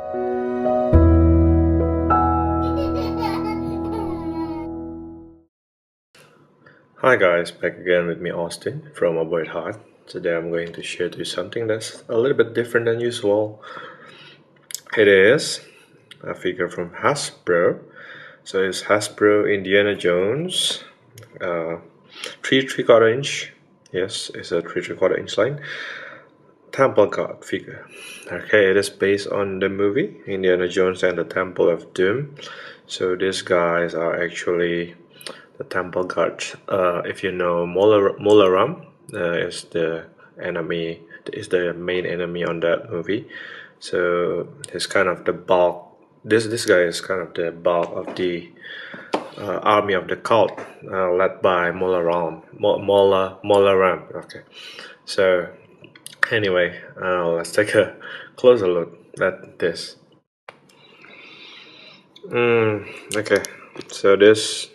Hi guys, back again with me Austin from Avoid Heart. Today I'm going to share to you something that's a little bit different than usual. It is a figure from Hasbro. So it's Hasbro Indiana Jones, uh, three-quarter inch. Yes, it's a three-quarter inch line Temple Guard figure. Okay, it is based on the movie Indiana Jones and the Temple of Doom. So these guys are actually the temple guard. If you know Molaram, is the enemy, is the main enemy on that movie. So he's kind of the bulk. This guy is kind of the bulk of the army of the cult, led by Molaram. Okay, so anyway, let's take a closer look at this. Okay, so this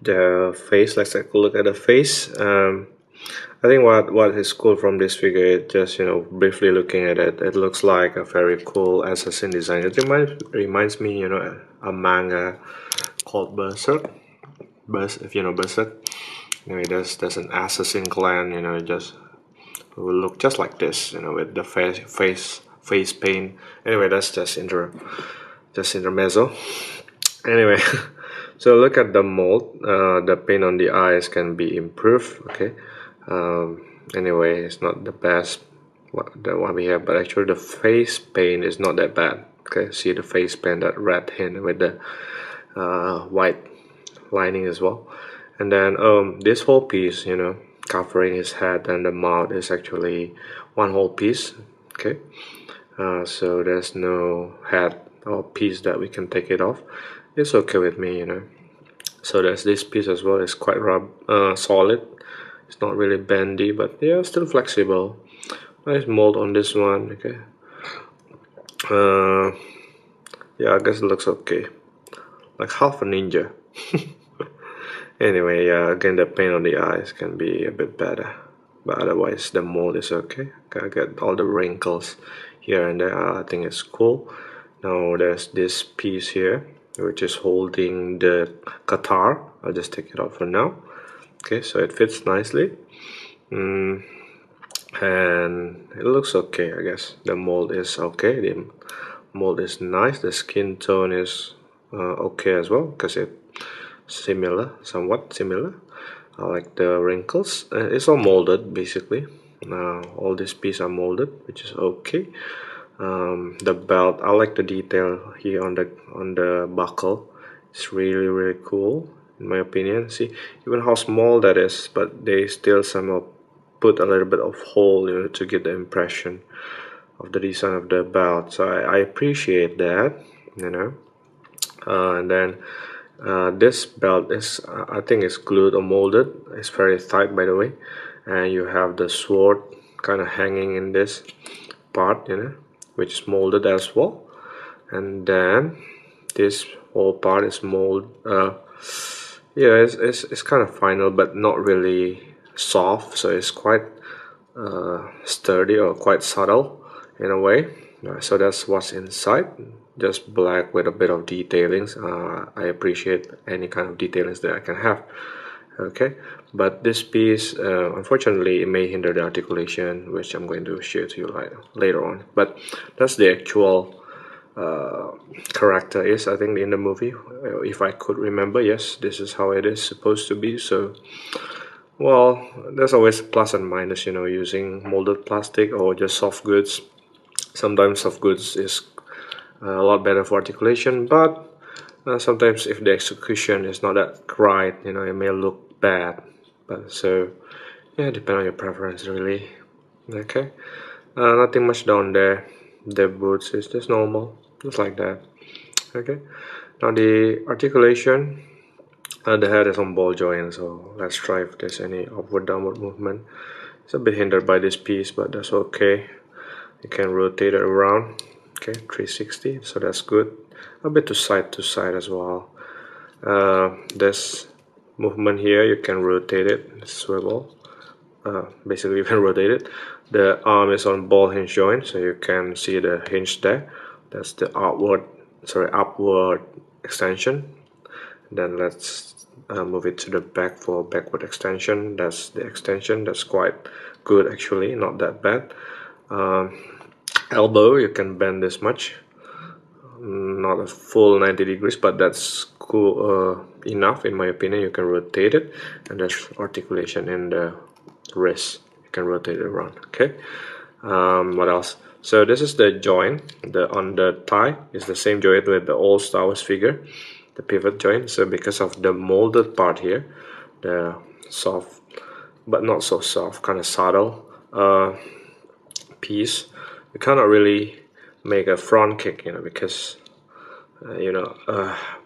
the face. Let's take a look at the face. I think what is cool from this figure, just briefly looking at it, it looks like a very cool assassin design. It reminds me, a manga called Berserk. If you know Berserk, anyway, there's an assassin clan, just who will look just like this, with the face paint. Anyway, that's just intermezzo. Anyway, so look at the mold. The paint on the eyes can be improved. Okay. Anyway, it's not the best the one we have, but actually the face paint is not that bad. Okay, see the face paint, that red hint with the white lining as well. And then this whole piece, covering his head and the mouth, is actually one whole piece. Okay, so there's no head or piece that we can take it off. It's okay with me. So there's this piece as well. It's quite solid. It's not really bendy, but yeah, still flexible. Nice mold on this one. Okay. Yeah, I guess it looks okay. Like half a ninja. Anyway, yeah, again, the paint on the eyes can be a bit better, but otherwise the mold is okay. I get all the wrinkles here and there. I think it's cool. Now there's this piece here, which is holding the guitar. I'll just take it out for now. Okay, so it fits nicely. And it looks okay, I guess. The mold is okay. The mold is nice. The skin tone is okay as well, because it's somewhat similar. I like the wrinkles. It's all molded basically. All these pieces are molded, which is okay. The belt, I like the detail here on the buckle. It's really cool in my opinion. See, even how small that is, but they still somehow put a little bit of hole, to get the impression of the design of the belt. So I appreciate that, and then this belt is, I think it's glued or molded. It's very tight, by the way, and you have the sword kind of hanging in this part, which is molded as well. And then this whole part is molded. Yeah, it's kind of final, but not really soft, so it's quite sturdy or quite subtle in a way. So that's what's inside, just black with a bit of detailings. I appreciate any kind of detailings that I can have. Okay, but this piece, unfortunately, it may hinder the articulation, which I'm going to share to you later on. But that's the actual character is, I think, in the movie. If I could remember, yes, this is how it is supposed to be. So, well, there's always plus and minus, using molded plastic or just soft goods. Sometimes soft goods is a lot better for articulation, but sometimes if the execution is not that right, it may look bad. But so, yeah, depend on your preference, really. Okay, nothing much down there. The boots is just normal, just like that. Okay, now the articulation, the head is on ball joint, so let's try if there's any upward downward movement. It's a bit hindered by this piece, but that's okay. You can rotate it around. Okay, 360, so that's good. A bit to side as well. This movement here, you can rotate it, swivel. Basically you can rotate it. The arm is on ball hinge joint, so you can see the hinge there. That's the upward extension. Then let's move it to the back for backward extension. That's the extension. That's quite good actually, not that bad. Elbow, you can bend this much, not a full 90 degrees, but that's cool enough in my opinion. You can rotate it, and there's articulation in the wrist. You can rotate it around. Okay. What else? So this is the joint. On the thigh is the same joint with the old Star Wars figure, the pivot joint. So because of the molded part here, the soft but not so soft, kind of subtle piece, you cannot really make a front kick, because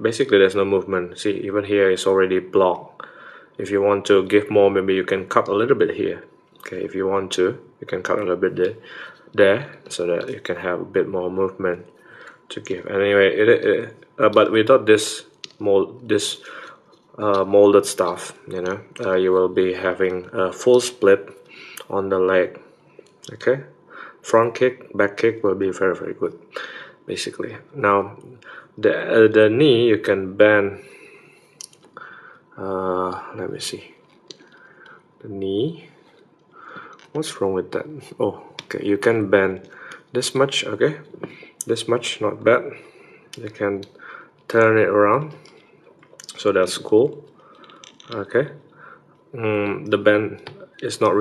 basically there's no movement. See, even here it's already blocked. If you want to give more, maybe you can cut a little bit here. Okay, if you want to, you can cut a little bit there so that you can have a bit more movement to give. Anyway, but without this molded stuff, you will be having a full split on the leg. Okay, front kick, back kick will be very, very good, basically. Now the knee, you can bend. Let me see the knee. What's wrong with that? Oh, okay, you can bend this much. Okay, this much, not bad. You can turn it around, so that's cool. Okay, the bend is not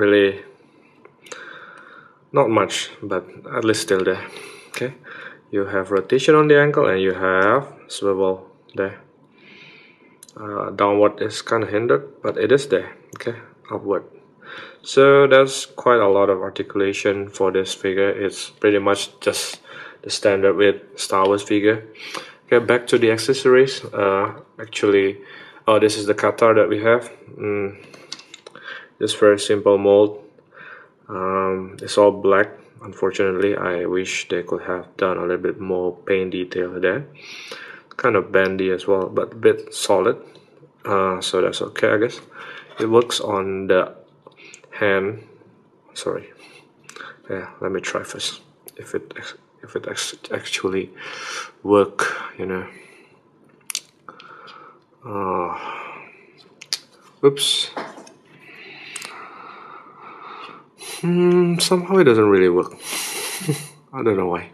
much, but at least still there. Okay, you have rotation on the ankle, and you have swivel there. Downward is kind of hindered, but it is there. Okay, upward. So that's quite a lot of articulation for this figure. It's pretty much just the standard with Star Wars figure. Okay, back to the accessories. Actually, this is the Qatar that we have. This very simple mold. It's all black. Unfortunately, I wish they could have done a little bit more paint detail there. Kind of bendy as well, but a bit solid. So that's okay, I guess. It works on the hand. Sorry. Yeah, let me try first. If it actually work, Oops. Somehow it doesn't really work. I don't know why.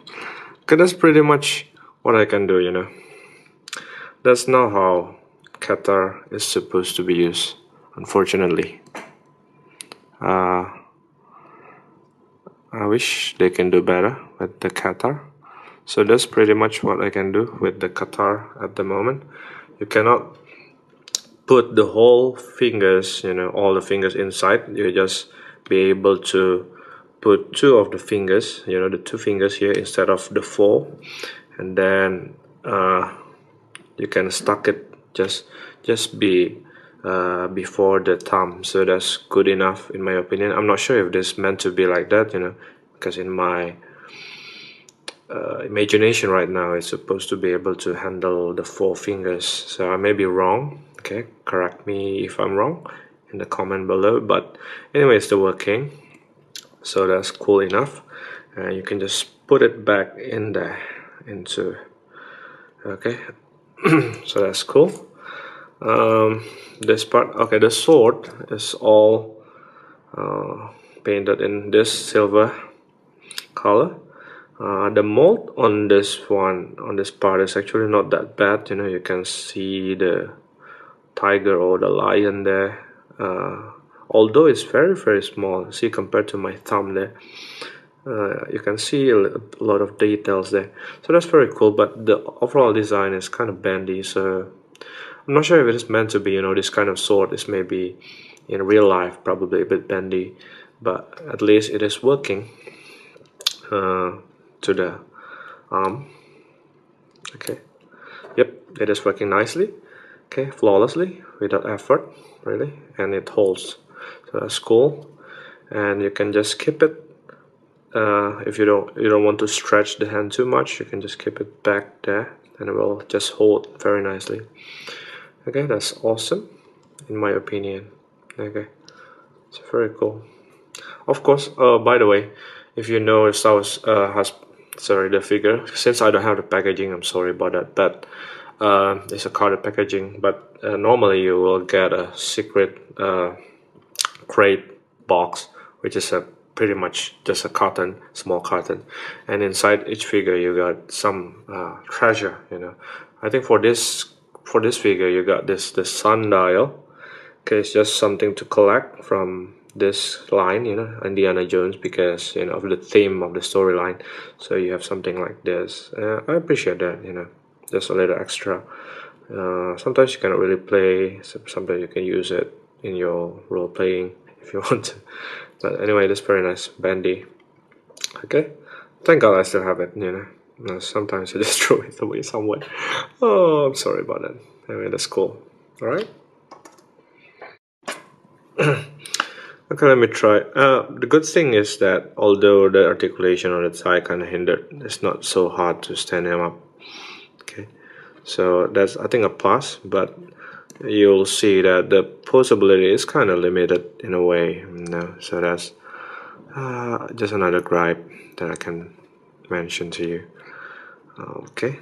Okay, that's pretty much what I can do, That's not how Qatar is supposed to be used, unfortunately. I wish they can do better with the Qatar. So that's pretty much what I can do with the Qatar at the moment. You cannot put the whole fingers, all the fingers inside. You just be able to put two of the fingers, the two fingers here instead of the four, and then you can stuck it just before the thumb. So that's good enough in my opinion. I'm not sure if this is meant to be like that, because in my imagination right now it's supposed to be able to handle the four fingers. So I may be wrong. Okay, correct me if I'm wrong in the comment below, but anyway, it's still working, so that's cool enough. You can just put it back in there into okay. So that's cool. This part, okay, the sword is all painted in this silver color. The mold on this part is actually not that bad. You can see the tiger or the lion there, although it's very, very small. See, compared to my thumb there, you can see a lot of details there, so that's very cool. But the overall design is kind of bendy, so I'm not sure if it is meant to be, this kind of sword is maybe in real life probably a bit bendy, but at least it is working to the arm. Okay, yep, it is working nicely. Okay, flawlessly, without effort, really, and it holds, so that's cool. And you can just keep it, if you don't want to stretch the hand too much, you can just keep it back there and it will just hold very nicely. Okay, that's awesome in my opinion. Okay, it's very cool. Of course, by the way, if you know Star Wars sorry, the figure. Since I don't have the packaging, I'm sorry about that, but it's a carded packaging. But normally you will get a secret crate box, which is a pretty much just a carton, small carton, and inside each figure you got some treasure. I think for this figure you got this sundial. Okay, it's just something to collect from this line, Indiana Jones, because of the theme of the storyline. So you have something like this. I appreciate that, just a little extra. Sometimes you cannot really play. Sometimes you can use it in your role playing if you want to. But anyway, that's very nice, Bandy. Okay, thank God I still have it. Sometimes I just throw it away somewhere. Oh, I'm sorry about that. Anyway, that's cool. All right. Okay, let me try. The good thing is that although the articulation on the thigh kind of hindered, it's not so hard to stand him up. Okay, so that's, I think, a plus, but you'll see that the posability is kind of limited in a way. So that's just another gripe that I can mention to you. Okay,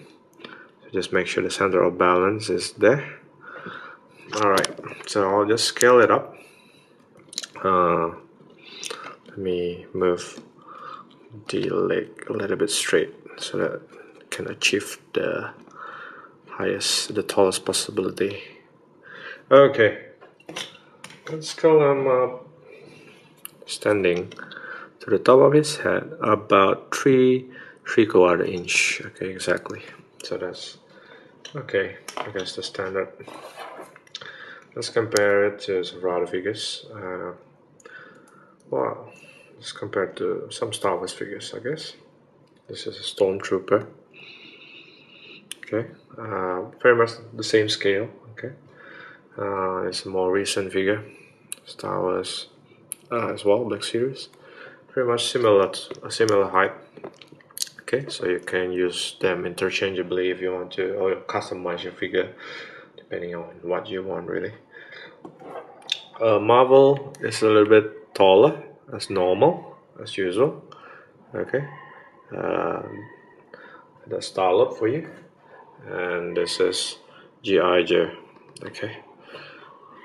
so just make sure the center of balance is there. Alright, so I'll just scale it up. Let me move the leg a little bit straight so that it can achieve the tallest possibility. Okay, let's scale him up, standing to the top of his head about 3¾ inch. Okay, exactly. So that's okay. I guess the standard. Let's compare it to some other figures. Wow, let's compare it to some Star Wars figures, I guess. This is a Stormtrooper. Okay, very much the same scale. Okay, it's a more recent figure, Star Wars as well, Black Series. Pretty much a similar height. Okay, so you can use them interchangeably if you want to, or customize your figure depending on what you want, really. Marvel is a little bit taller as normal, as usual. Okay, that's Star Lord for you, and this is G.I. Joe. Okay,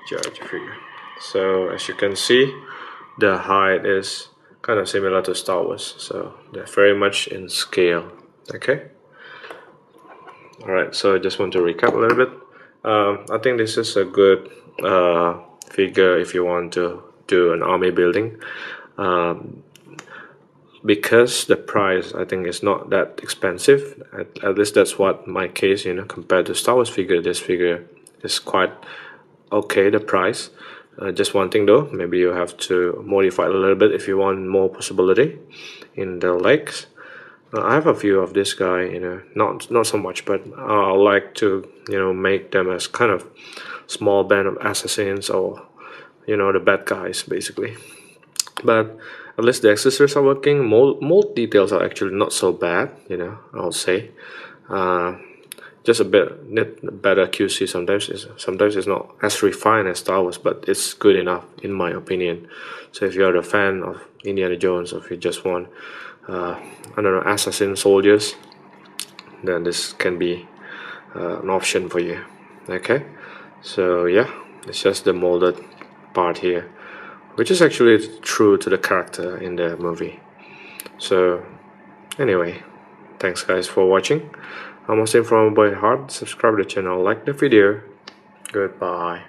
G.I. Joe figure. So as you can see, the height is kind of similar to Star Wars, so they're very much in scale. Okay. Alright, so I just want to recap a little bit. I think this is a good figure if you want to do an army building, because the price, I think, is not that expensive. At least that's what my case, compared to Star Wars figure, this figure is quite okay, the price. Just one thing though, maybe you have to modify it a little bit if you want more possibility in the legs. I have a few of this guy, not so much, but I like to, make them as kind of small band of assassins, or, the bad guys, basically. But at least the accessories are working. Mold details are actually not so bad, I'll say. Just a bit need better QC sometimes. Sometimes it's not as refined as Star Wars, but it's good enough in my opinion. So if you're a fan of Indiana Jones, or if you just want I don't know, assassin soldiers, then this can be an option for you. Okay, so yeah, it's just the molded part here, which is actually true to the character in the movie. So anyway, thanks guys for watching. I'm Austin from Boy Heart. Subscribe to the channel, like the video. Goodbye.